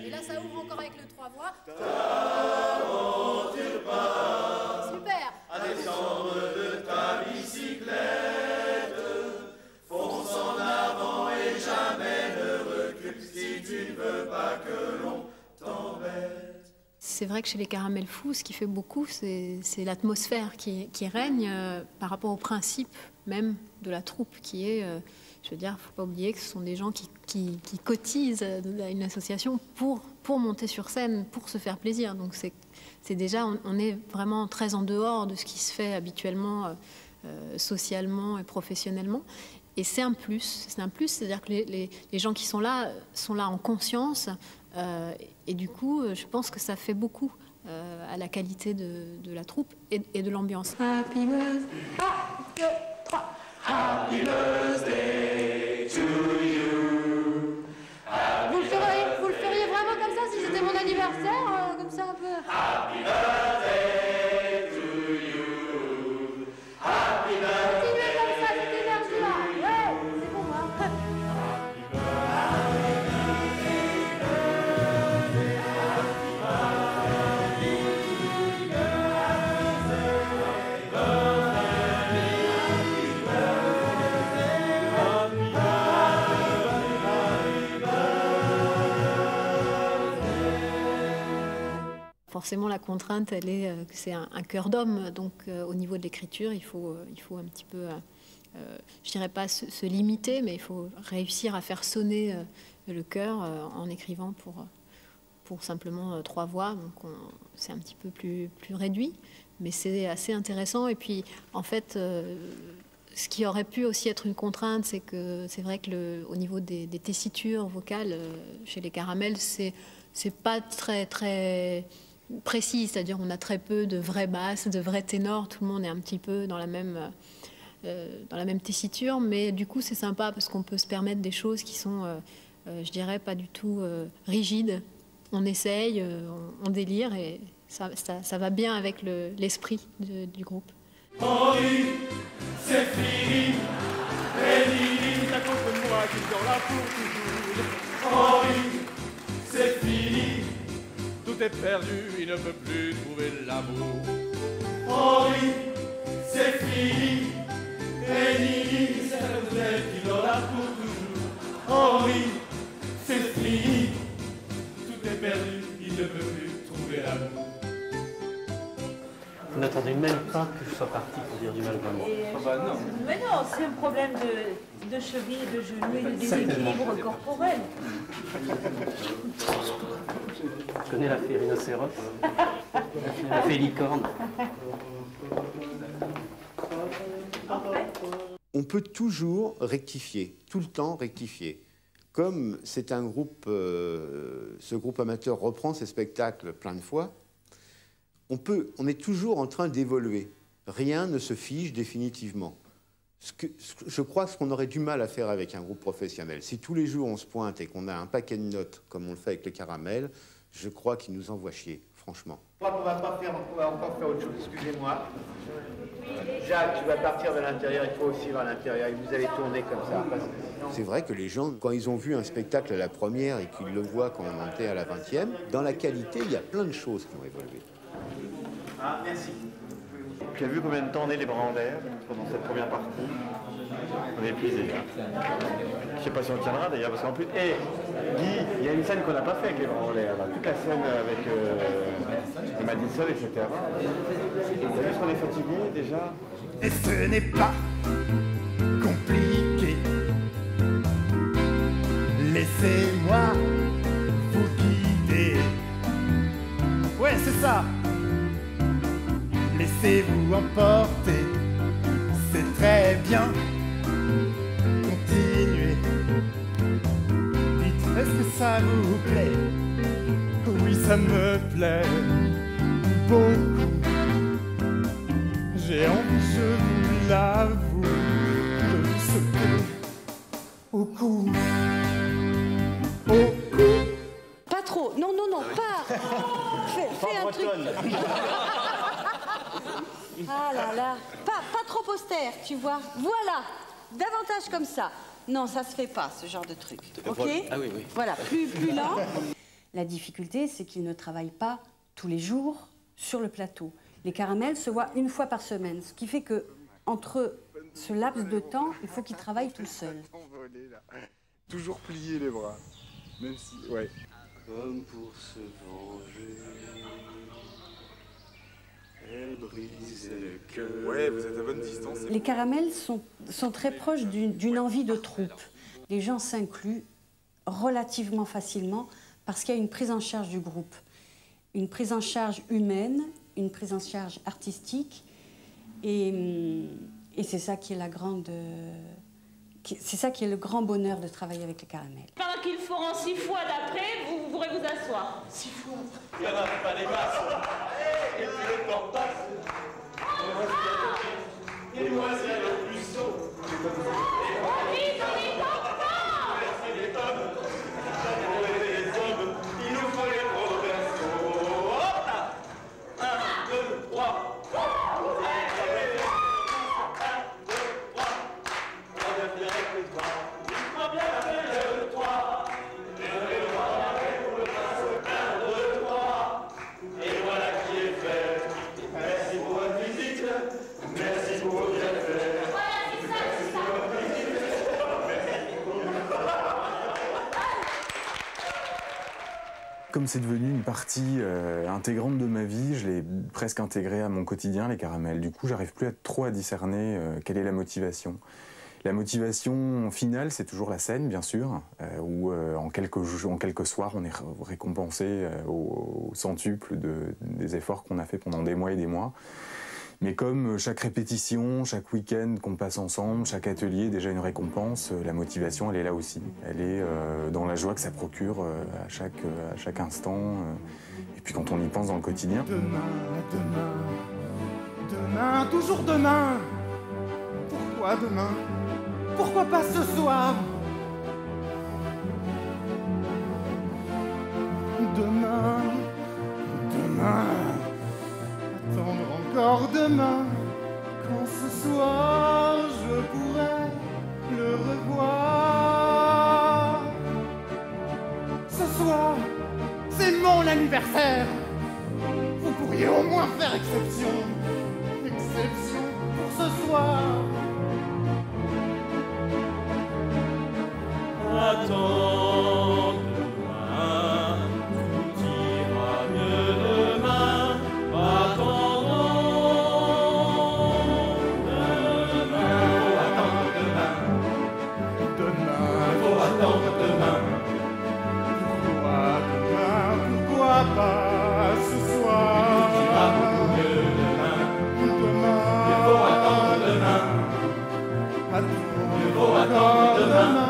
Et là, ça ouvre encore avec le 3 voix. Super. À descendre de ta bicyclette, fonce en avant et jamais ne recule si tu ne veux pas que l'on t'embête. C'est vrai que chez les Caramels Fous, ce qui fait beaucoup, c'est l'atmosphère qui règne par rapport au principe même de la troupe, qui est, je veux dire, il ne faut pas oublier que ce sont des gens qui cotisent à une association pour monter sur scène, pour se faire plaisir. Donc c'est déjà, on est vraiment très en dehors de ce qui se fait habituellement, socialement et professionnellement. Et c'est un plus, c'est-à-dire que les gens qui sont là en conscience. Et du coup, je pense que ça fait beaucoup à la qualité de la troupe et de l'ambiance. Happy birthday, 1, 2, 3. Happy birthday to you. Vous le feriez vraiment comme ça si c'était mon anniversaire, comme ça un peu. Happy birthday to you. Happy birthday. Continuez comme ça, cette énergie-là. Ouais, c'est pour moi. forcément, la contrainte, elle est que c'est un cœur d'homme. Donc, au niveau de l'écriture, il faut un petit peu, je dirais pas se limiter, mais il faut réussir à faire sonner le cœur en écrivant pour simplement 3 voix. Donc, c'est un petit peu plus réduit, mais c'est assez intéressant. Et puis, en fait, ce qui aurait pu aussi être une contrainte, c'est que c'est vrai que au niveau des tessitures vocales chez les Caramels, c'est pas très précis, c'est-à-dire on a très peu de vraies basses, de vrais ténors, tout le monde est un petit peu dans la même tessiture, mais du coup c'est sympa parce qu'on peut se permettre des choses qui sont, je dirais, pas du tout rigides. On essaye, on délire et ça va bien avec l'esprit du groupe. Henri, c'est fini, et Lily, t'as contre moi qui dort là pour toujours. Henri, c'est fini, tout est perdu, il ne peut plus trouver l'amour. Henri, c'est fini, et Lily, c'est elle qui dort là pour toujours. Henri, c'est fini, tout est perdu, il ne peut plus trouver l'amour. Vous n'attendez même pas que je sois parti pour dire du mal de moi. Ah bah non. Mais non, c'est un problème de cheville, de genoux et de déséquilibre corporel. Je connais la fée rhinocéros, la fée licorne. On peut toujours rectifier, tout le temps rectifier. Comme c'est un groupe, ce groupe amateur reprend ses spectacles plein de fois, on est toujours en train d'évoluer. Rien ne se fige définitivement. Je crois que ce qu'on aurait du mal à faire avec un groupe professionnel, si tous les jours on se pointe et qu'on a un paquet de notes, comme on le fait avec les Caramels, je crois qu'ils nous envoient chier, franchement. On va encore faire autre chose, excusez-moi. Jacques, tu vas partir de l'intérieur, il faut aussi vers l'intérieur, et vous allez tourner comme ça. C'est vrai que les gens, quand ils ont vu un spectacle à la première et qu'ils le voient quand on montait à la 20e, dans la qualité, il y a plein de choses qui ont évolué. Ah, merci. Tu as vu combien de temps on est les bras en l'air pendant cette première partie? On est épuisé. Je ne sais pas si on tiendra d'ailleurs, parce qu'en plus, Guy, il y a une scène qu'on n'a pas fait avec les bras en l'air. Toute la scène avec Madison, etc. Vous avez vu qu'on est fatigué déjà? Et ce n'est pas compliqué. Laissez-moi vous guider. Ouais, c'est ça. Laissez-vous emporter, c'est très bien. Continuez. Dites, est-ce que ça vous plaît? Oui, ça me plaît beaucoup. J'ai envie, je vous l'avoue, de vous sauter au cou. Au cou. Pas trop, non, pas. Fais un truc. Ah là là, pas trop austère, tu vois. Voilà, davantage comme ça. Non, ça se fait pas, ce genre de truc. Ok? Ah oui. Voilà, plus lent. La difficulté, c'est qu'ils ne travaillent pas tous les jours sur le plateau. Les Caramels se voient 1 fois par semaine, ce qui fait que entre ce laps de temps, il faut qu'ils travaillent tout seuls. Toujours plier les bras, même si, ouais. Comme pour se venger. Elle brise le cœur. Ouais, vous êtes à bonne distance. Les Caramels sont très proches d'une envie de troupe. Les gens s'incluent relativement facilement parce qu'il y a une prise en charge du groupe. Une prise en charge humaine, une prise en charge artistique. Et c'est ça qui est c'est ça qui est le grand bonheur de travailler avec les Caramels. Pendant qu'ils feront 6 fois d'après, vous pourrez vous asseoir. 6 fois. Il n'y en a pas des masses. Et puis le temps passe. Et moi, c'est le plus saut. Oh vite, on est en retard. Merci les hommes. Les hommes, il nous faut les prendre berceaux. Hop là. 1, 2, 3. Et voilà qui est fait. Merci pour votre visite. Merci pour vos bienfaits. comme c'est devenu une partie intégrante de ma vie, je l'ai presque intégré à mon quotidien, les caramels. Du coup, j'arrive plus trop à discerner quelle est la motivation. La motivation finale, c'est toujours la scène, bien sûr, où en quelques soirs, on est récompensé au centuple des efforts qu'on a fait pendant des mois et des mois. Mais comme chaque répétition, chaque week-end qu'on passe ensemble, chaque atelier est déjà une récompense, la motivation, elle est là aussi. Elle est dans la joie que ça procure à chaque instant. Et puis quand on y pense dans le quotidien. Demain, toujours demain. Pourquoi demain? Pourquoi pas ce soir? Demain, attendre encore demain, quand ce soir je pourrais le revoir. Ce soir, c'est mon anniversaire. Vous pourriez au moins faire exception pour ce soir. Attends demain, tout ira mieux demain. Attendons demain. Faut attendre demain. Faut attendre demain. Pourquoi pas ce soir? Tout ira beaucoup mieux demain. Il faut attendre demain. Il faut attendre demain.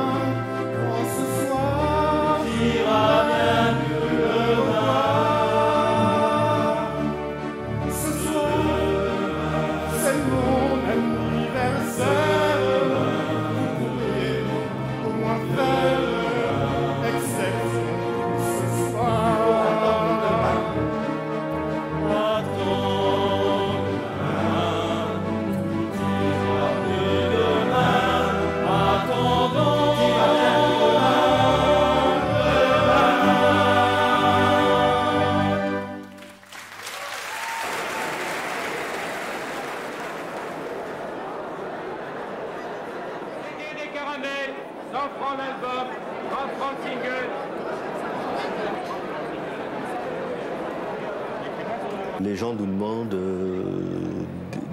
Les gens nous demandent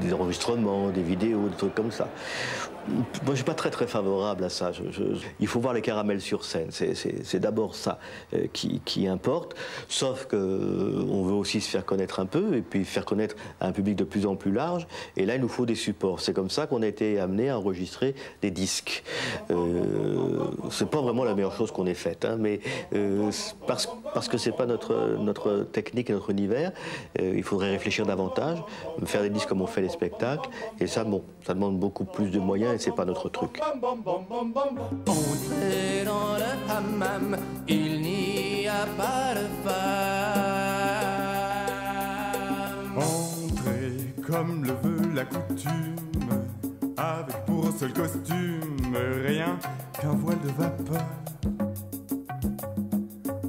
des enregistrements, des vidéos, des trucs comme ça. Moi, je ne suis pas très favorable à ça. Il faut voir les caramels sur scène. C'est d'abord ça qui importe. Sauf qu'on veut aussi se faire connaître un peu et puis faire connaître à un public de plus en plus large. Et là, il nous faut des supports. C'est comme ça qu'on a été amené à enregistrer des disques. C'est pas vraiment la meilleure chose qu'on ait faite, hein, mais parce que c'est pas notre technique et notre univers, il faudrait réfléchir davantage, faire des disques comme on fait les spectacles. Et ça, bon, ça demande beaucoup plus de moyens et c'est pas notre truc. Entrez dans le hammam, il n'y a pas de femme. Entrez comme le veut la coutume, avec pour seul costume rien qu'un voile de vapeur.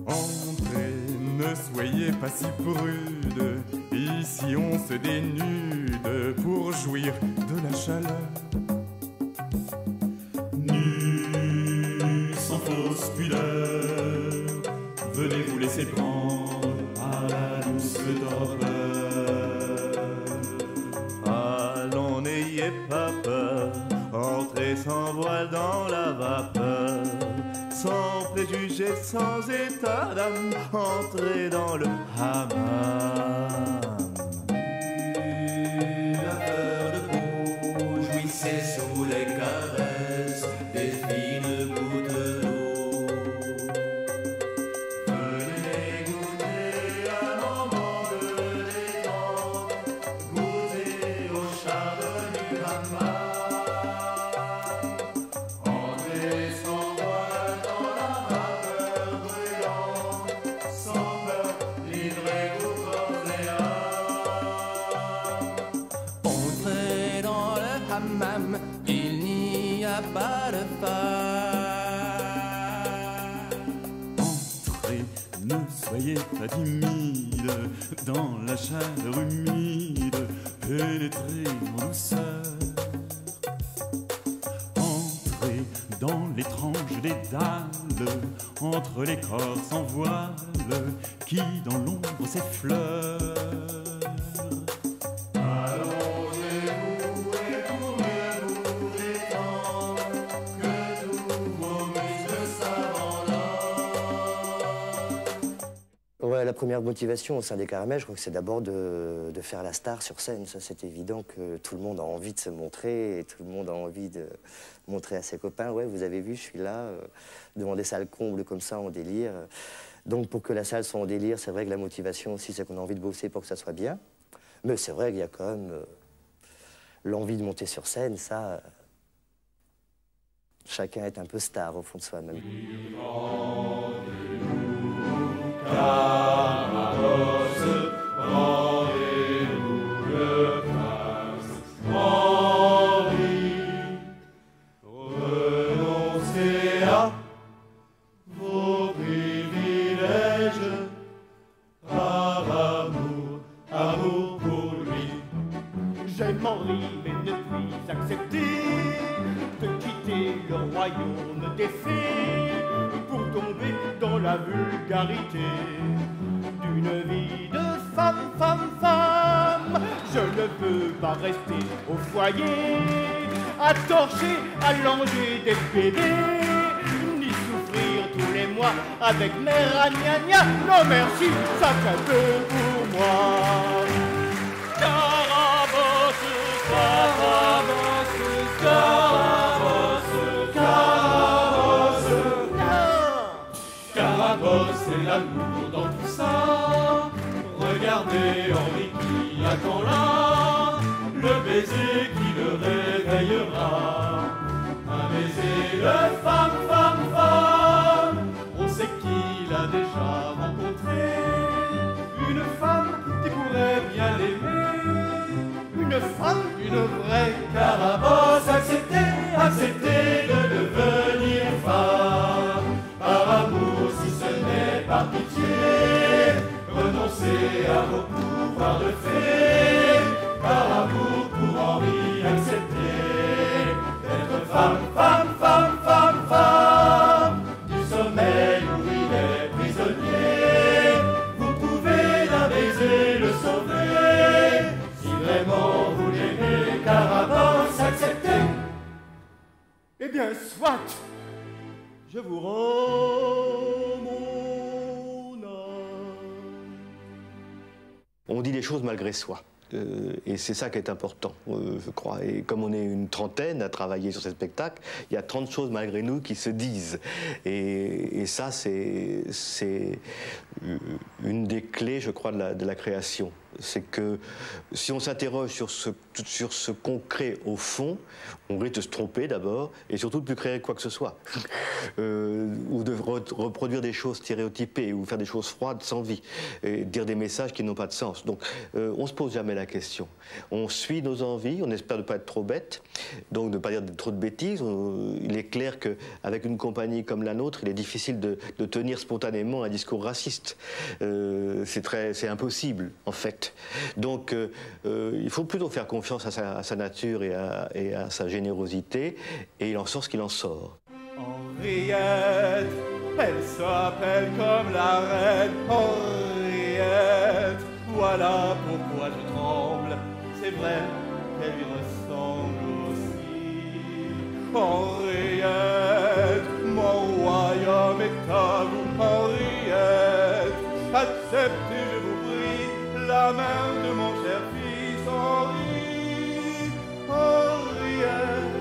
Entrez, ne soyez pas si prude, ici on se dénude pour jouir de la chaleur. Nus, sans fausse pudeur, venez vous laisser prendre à la douce torpeur. Allons, n'ayez pas peur, entrez sans voile dans la vapeur, sans préjugés, sans état d'âme, entrez dans le hammam. La fleur de peau, jouissez sous les caresses des fines gouttes d'eau. Venez goûter un moment de détente, goûter au charme du hammam. Entrez sans voile dans la vapeur brûlante, sans peur, livrez-vous corps et âme. Entrez dans le hammam, il n'y a pas de femme. Entrez, ne soyez pas timide, dans la chaleur humide, pénétrez en douceur. Entrez dans l'étrange dédale, entre les corps sans voile, qui dans l'ombre s'effleure. Allongez-vous et tournez-vous des temps, que tous vos muscles s'abandonnent. Ouais, la première motivation au sein des Caramels, je crois que c'est d'abord de faire la star sur scène. Ça, c'est évident que tout le monde a envie de se montrer et tout le monde a envie de montrer à ses copains. Ouais, vous avez vu, je suis là, devant des salles combles comme ça, en délire. Donc, pour que la salle soit en délire, c'est vrai que la motivation aussi, c'est qu'on a envie de bosser pour que ça soit bien. Mais c'est vrai qu'il y a quand même l'envie de monter sur scène, ça... chacun est un peu star au fond de soi-même. Carabosse, rendez-vous le prince Henri. Renoncez à vos privilèges, par amour, amour pour lui. J'aime Henri, mais ne puis accepter de quitter le royaume des fées pour tomber dans la vulgarité d'une vie de femme, femme, femme. Je ne veux pas rester au foyer, à torcher, à langer des bébés, ni souffrir tous les mois avec mes ragnagnas. Non merci, ça fait peu pour moi. Carabosse, Carabosse, Carabosse, Carabosse. Carabosse, c'est l'amour dans tout ça. Regardez Henri qui attend là, le baiser qui le réveillera. Un baiser de femme, femme, femme. On sait qu'il a déjà rencontré une femme qui pourrait bien l'aimer. Une femme, une vraie Carabosse. Acceptez, acceptez de devenir femme. Par amour, si ce n'est par pitié, renoncez à vos pouvoirs de fée. Par amour pour Henri, acceptez d'être femme, femme, femme, femme, femme. Du sommeil où il est prisonnier, vous pouvez d'un baiser le sauver. Si vraiment vous l'aimez, Carabosse, acceptez. Eh bien, soit, je vous rends mon âme. On dit les choses malgré soi. Et c'est ça qui est important, je crois. Et comme on est une trentaine à travailler sur ces spectacles, il y a 30 choses malgré nous qui se disent. Et ça, c'est une des clés, je crois, de la création. C'est que si on s'interroge sur ce qu'on crée au fond, on risque de se tromper d'abord, et surtout de ne plus créer quoi que ce soit. Ou de reproduire des choses stéréotypées, ou faire des choses froides, sans vie, et dire des messages qui n'ont pas de sens. Donc on ne se pose jamais la question. On suit nos envies, on espère ne pas être trop bête, donc de ne pas dire trop de bêtises. Il est clair qu'avec une compagnie comme la nôtre, il est difficile de tenir spontanément un discours raciste. C'est impossible, en fait. Donc il faut plutôt faire confiance à sa nature et à sa générosité, et il en sort ce qu'il en sort. Henriette, elle s'appelle comme la reine Henriette. Voilà pourquoi je tremble, c'est vrai qu'elle lui ressemble aussi. Henriette, mon royaume est à vous, Henriette. Acceptez, je vous prie, la main de mon cher fils Henri. Henriette,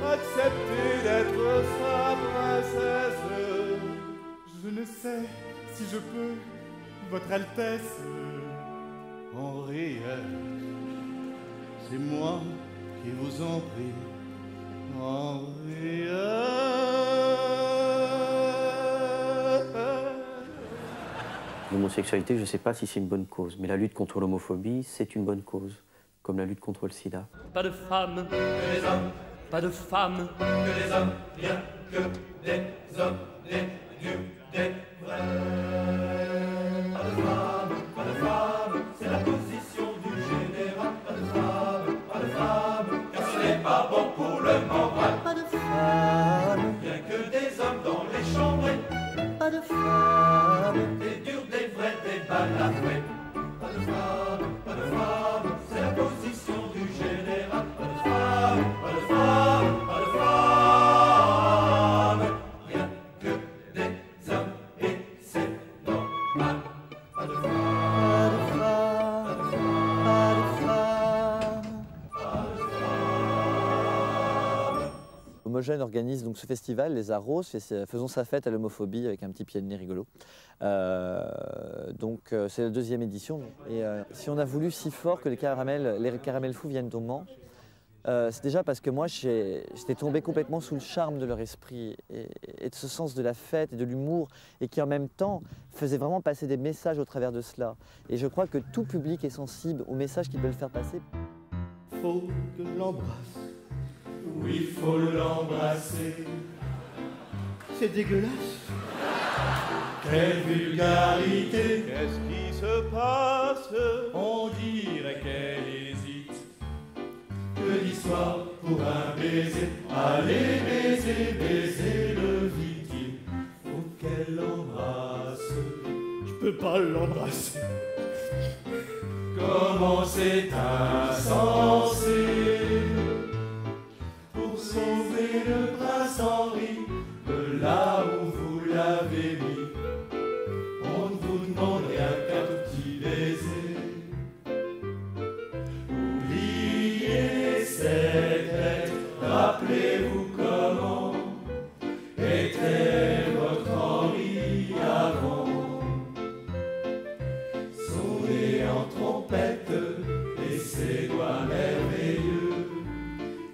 acceptez d'être sa princesse. Je ne sais si je peux, votre Altesse. Henriette, c'est moi qui vous en prie. L'homosexualité, je ne sais pas si c'est une bonne cause, mais la lutte contre l'homophobie, c'est une bonne cause, comme la lutte contre le sida. Pas de femmes que les hommes, pas de femmes que les hommes, rien que des hommes, des dieux, des vrais. Pas de femmes, c'est la position du général. Pas de femmes, car ce n'est pas bon pour le moral. Pas de femmes, rien que des hommes dans les chambres. Pas de femmes, des Jeune organise donc ce festival, les Arts Roses, faisons sa fête à l'homophobie avec un petit pied de nez rigolo. Donc c'est la 2e édition. Et si on a voulu si fort que les caramels fous viennent au Mans, c'est déjà parce que moi j'étais tombé complètement sous le charme de leur esprit et de ce sens de la fête et de l'humour, et qui en même temps faisait vraiment passer des messages au travers de cela. Et je crois que tout public est sensible aux messages qu'ils veulent faire passer. Faut que je l'embrasse. Oui, faut l'embrasser. C'est dégueulasse. Quelle vulgarité. Qu'est-ce qui se passe? On dirait qu'elle hésite. Que l'histoire pour un baiser. Allez baiser, baiser le victime. Faut qu'elle l'embrasse. Je peux pas l'embrasser. Comment c'est insensé. Pour sauver le prince Henri de là où vous l'avez mis, on ne vous demande rien qu'un tout petit baiser. Oubliez cette lettre, rappelez-vous comment était votre Henri avant. Son nez en trompette et ses doigts merveilleux,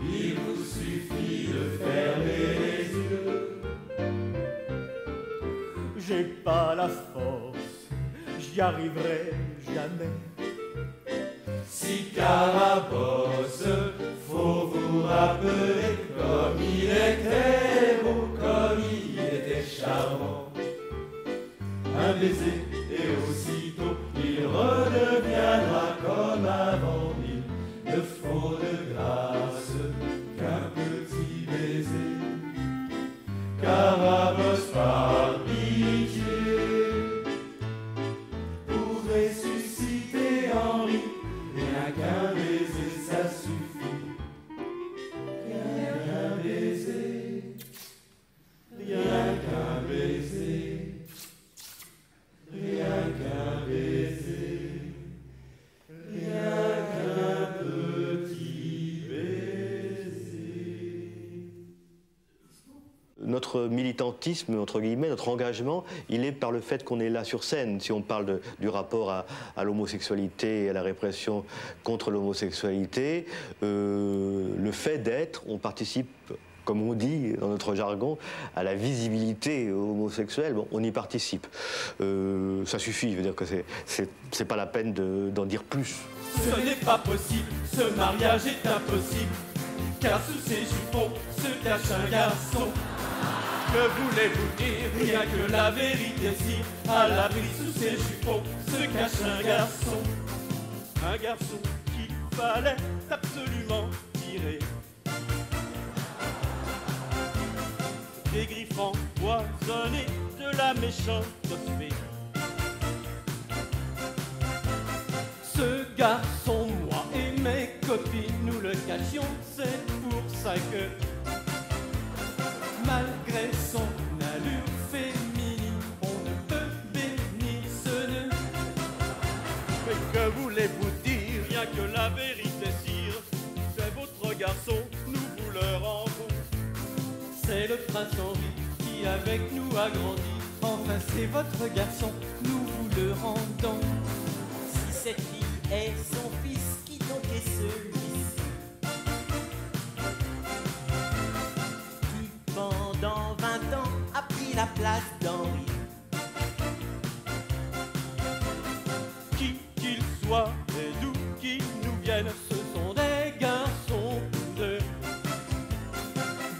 il vous suffit de fermer les yeux. J'ai pas la force, j'y arriverai jamais. Si Carabosse, faut vous rappeler comme il était beau, comme il était charmant. Un baiser et aussitôt il redeviendra comme avant. Il ne faut de grâce qu'un petit baiser. Carabosse par pitié, pour ressusciter Henri, rien qu'un baiser ça suffit. Rien qu'un baiser, rien qu'un baiser, rien qu'un baiser, rien qu'un petit baiser. Notre militantisme, entre guillemets, notre engagement, il est par le fait qu'on est là sur scène. Si on parle du rapport à l'homosexualité et à la répression contre l'homosexualité, le fait d'être, on participe, comme on dit dans notre jargon, à la visibilité homosexuelle. Bon, on y participe. Ça suffit, je veux dire que c'est pas la peine d'en dire plus. Ce n'est pas possible, ce mariage est impossible, car sous ses jupons se cache un garçon. Que voulez-vous dire? Rien que la vérité, si à l'abri sous ses jupons se cache un garçon. Un garçon qu'il fallait absolument tirer. Des griffes empoisonnés de la méchante fée. Ce garçon, moi et mes copines, nous le cachions, c'est pour ça que, malgré son allure féminine, on ne peut bénir ce nœud. Mais que voulez-vous dire? Rien que la vérité, sire, c'est votre garçon, nous vous le rendons. C'est le prince Henri qui avec nous a grandi. Enfin c'est votre garçon, nous vous le rendons. Si cette fille est son fils, qui donc est celui-ci qui pendant 20 ans a pris la place d'Henri? Qui qu'il soit et d'où qu'ils nous viennent, ce sont des garçons tous deux.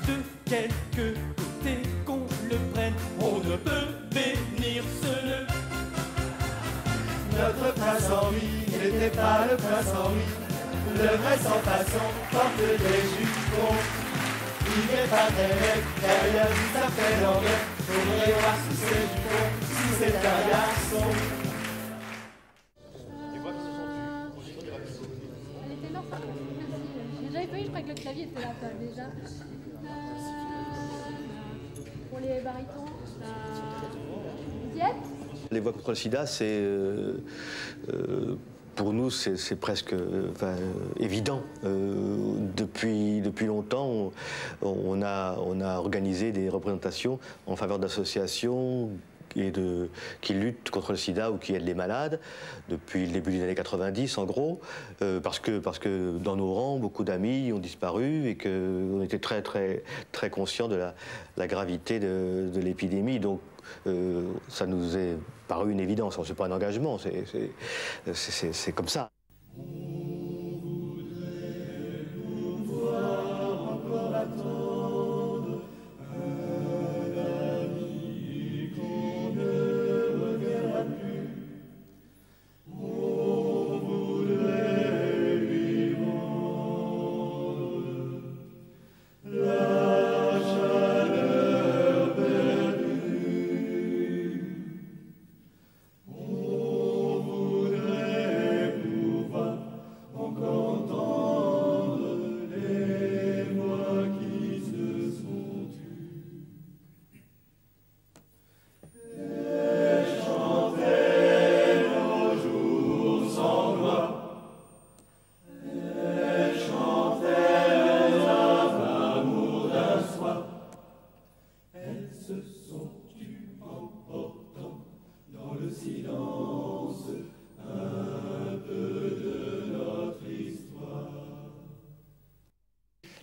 De quelque côté qu'on le prenne, on ne peut bénir ce nœud. Notre prince Henri n'était pas le prince Henri. Le vrai sans façon porte des jupons. Il n'est pas très laid, derrière lui ça fait l'anglais. Faudrait voir sous ses jupons si c'est un garçon. Elle était là, merci. J'avais pas eu, je crois que le clavier était là déjà. Pour les barytons, vous y êtes? Les voix contre le sida, c'est pour nous, c'est presque évident. Depuis longtemps, on a organisé des représentations en faveur d'associations qui luttent contre le sida ou qui aident les malades depuis le début des années 90 en gros, parce que dans nos rangs, beaucoup d'amis ont disparu et qu'on était très conscients de la gravité de l'épidémie. Donc ça nous est paru une évidence. Ce n'est pas un engagement, c'est comme ça.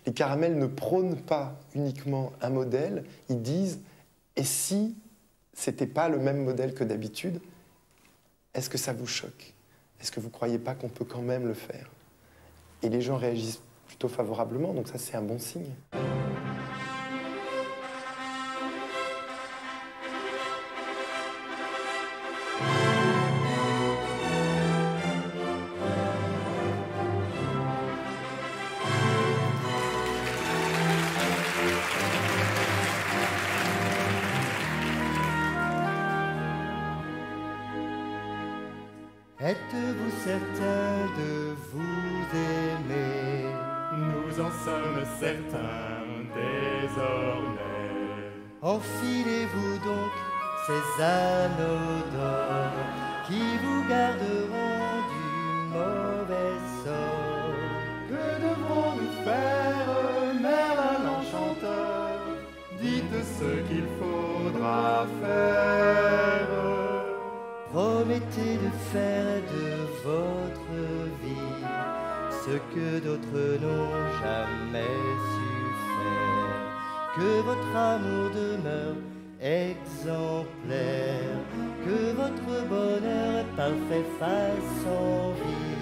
Les Caramels ne prônent pas uniquement un modèle, ils disent « et si c'était pas le même modèle que d'habitude, est-ce que ça vous choque? Est-ce que vous croyez pas qu'on peut quand même le faire ?» Et les gens réagissent plutôt favorablement, donc ça c'est un bon signe. Êtes-vous certain de vous aimer? Nous en sommes certains désormais. Enfilez-vous donc ces anneaux d'or qui vous garderont du mauvais sort. Que devrons-nous faire, Merlin l'enchanteur? Dites ce qu'il faudra faire. Promettez de faire de votre vie ce que d'autres n'ont jamais su faire. Que votre amour demeure exemplaire, que votre bonheur parfait fasse envie.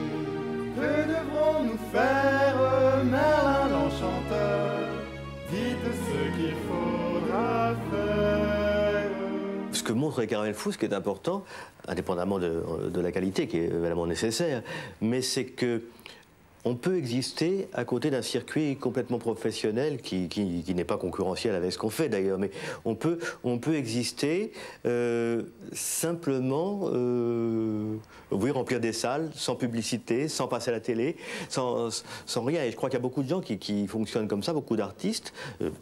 Que devrons-nous faire, Merlin l'enchanteur? Dites ce qu'il faudra faire. Ce que montrent les Caramels Fous, ce qui est important, indépendamment de la qualité qui est évidemment nécessaire, mais c'est que on peut exister à côté d'un circuit complètement professionnel qui n'est pas concurrentiel avec ce qu'on fait d'ailleurs, mais on peut exister simplement, oui, remplir des salles sans publicité, sans passer à la télé, sans rien. Et je crois qu'il y a beaucoup de gens qui fonctionnent comme ça, beaucoup d'artistes,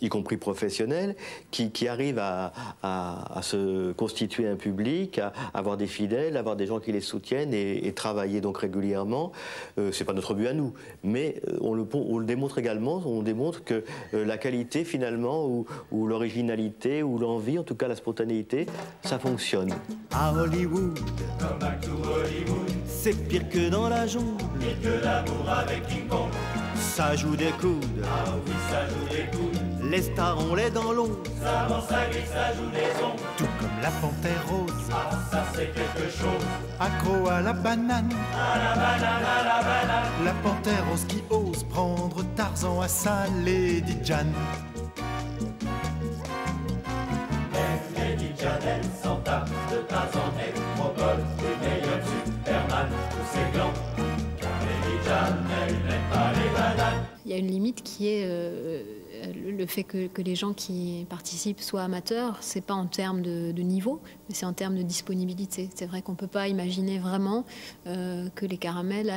y compris professionnels, qui arrivent à se constituer un public, à avoir des fidèles, à avoir des gens qui les soutiennent et travailler donc régulièrement. C'est pas notre but à nous. Mais on le démontre également, on démontre que la qualité finalement, ou l'originalité, ou l'envie, en tout cas la spontanéité, ça fonctionne. À Hollywood, Come back to Hollywood, c'est pire que dans la jungle. pire que l'amour avec King Kong. Ça joue des coudes, Ah oui, ça joue des coudes. les stars ont les dents longues. Ça avance, ça glisse, ça joue des ondes. Tout comme la panthère rose, Ah, ça c'est quelque chose. accro à la banane. À la banane, à la banane. La panthère rose qui ose prendre Tarzan à sa Lady Jeanne. Lady Janelle s'entame de Tarzan et Métropole, les meilleurs Superman, tous ces glands. Car Lady Janelle n'aime pas les bananes. Il y a une limite qui est le fait que les gens qui participent soient amateurs. C'est pas en termes de niveau, mais c'est en termes de disponibilité. C'est vrai qu'on ne peut pas imaginer vraiment que les Caramels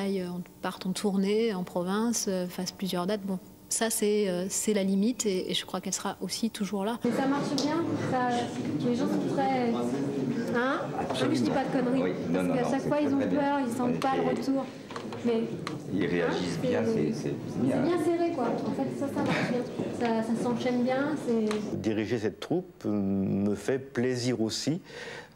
partent en tournée en province, fassent plusieurs dates. Bon, ça c'est la limite et je crois qu'elle sera aussi toujours là. Et ça marche bien, les gens sont très Hein? Je dis pas de conneries. Oui, parce qu'à chaque fois, ils ont peur, ils sentent pas le retour. Mais ils réagissent bien, c'est bien. C'est bien serré, quoi. En fait, ça marche bien. Ça s'enchaîne bien. Diriger cette troupe me fait plaisir aussi,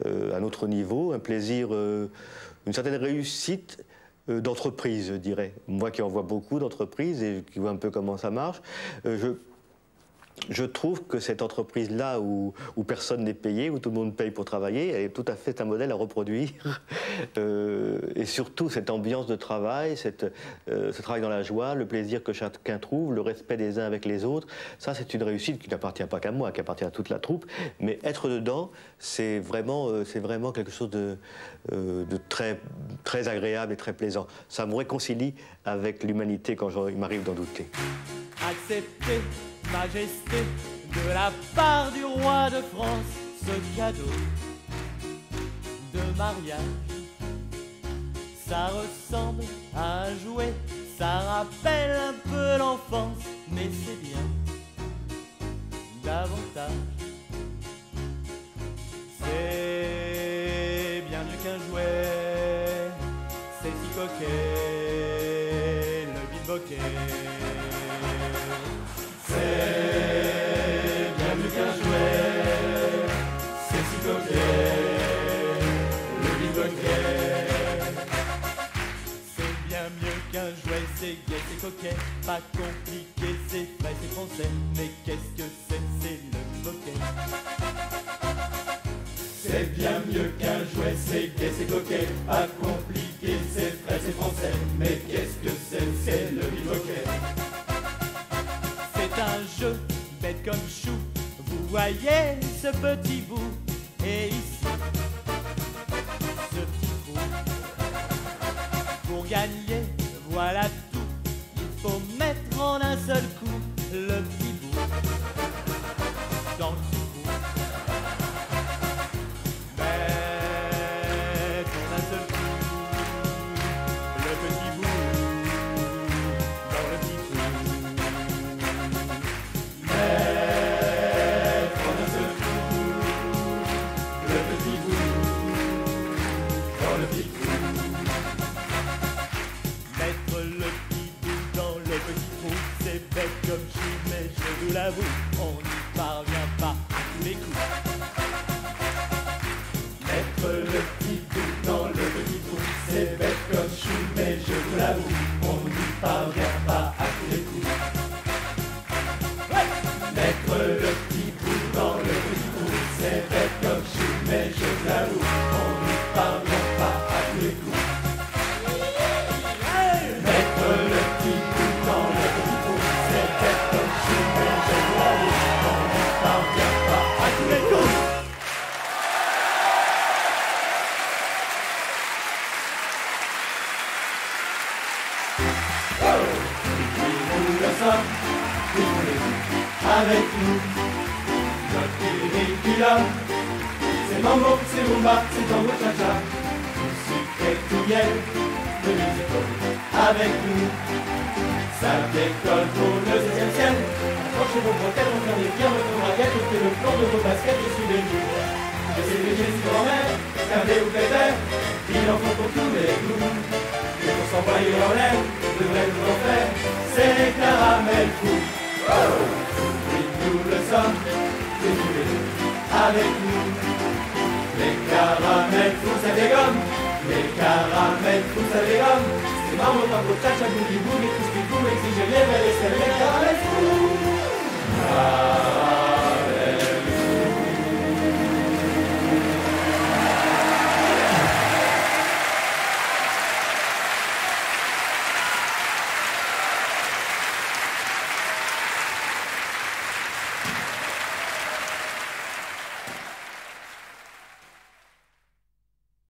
à notre niveau, un plaisir, une certaine réussite d'entreprise, je dirais. Moi qui en vois beaucoup d'entreprises et qui vois un peu comment ça marche, je trouve que cette entreprise-là où personne n'est payé, où tout le monde paye pour travailler, elle est tout à fait un modèle à reproduire. Et surtout cette ambiance de travail, ce travail dans la joie, le plaisir que chacun trouve, le respect des uns avec les autres, ça c'est une réussite qui n'appartient pas qu'à moi, qui appartient à toute la troupe. Mais être dedans, c'est vraiment quelque chose de très, très agréable et très plaisant. Ça me réconcilie avec l'humanité quand il m'arrive d'en douter. Acceptez, Majesté, de la part du roi de France, ce cadeau de mariage. Ça ressemble à un jouet, ça rappelle un peu l'enfance, mais c'est bien davantage. C'est bien mieux qu'un jouet, c'est si coquet, le bilboquet. C'est bien mieux qu'un jouet, c'est si coquet, le bilboquet. C'est bien mieux qu'un jouet, c'est gai, c'est coquet, pas compliqué, c'est vrai, c'est français. Mais qu'est-ce que c'est le bilboquet. C'est bien mieux qu'un jouet, c'est gai, c'est coquet, pas compliqué, c'est frais, c'est français. Mais qu'est-ce que c'est le bilboquet. C'est un jeu bête comme chou, vous voyez ce petit bout, et ici, ce petit bout. Pour gagner, voilà tout, il faut mettre en un seul coup le petit bout dans le petit bout. Mettre en un seul coup le petit bout dans le petit bout. Mettre en un seul coup le petit bout dans le petit trou. Mettre le petit bout dans le petit trou, c'est bête comme chou, mais je vous l'avoue, on n'y parvient pas à tous les coups. Mettre le petit bout dans le petit trou, c'est bête comme chou, mais je vous l'avoue, on n'y parvient pas à tous les coups. Mettre le petit bout dans le petit trou, c'est bête comme chou, mais je vous l'avoue, on n'y parvient pas à tous les coups. Mettre le petit bout dans le petit trou, c'est bête comme chou, mais je vous l'avoue, on n'y parvient pas à tous les coups. Oui, nous le sommes, oui, nous les avec nous, notre curriculum, c'est mambo, c'est rumba, c'est tango cha-cha, tout sucré, tout miel, de musical avec nous. Ça décolle pour le 16e ciel, accrochez vos bretelles, on ferme les pierres, votre raquette, on fait le plan de vos baskets et suivez-nous. Laissez les gestes grand-mère, Hervé ou Pépère, il en faut pour tous les goûts. Et pour s'envoyer en l'air, de vrai nous en faire, c'est les caramels fous. Oui, nous le sommes, et tous les deux, avec nous. Les caramels fous, ça dégomme. Les caramels fous, ça dégomme. C'est marrant, tango, cha-cha, boogie, boogie, tout ce qu'il faut, exigez les belles et c'est les caramels fous.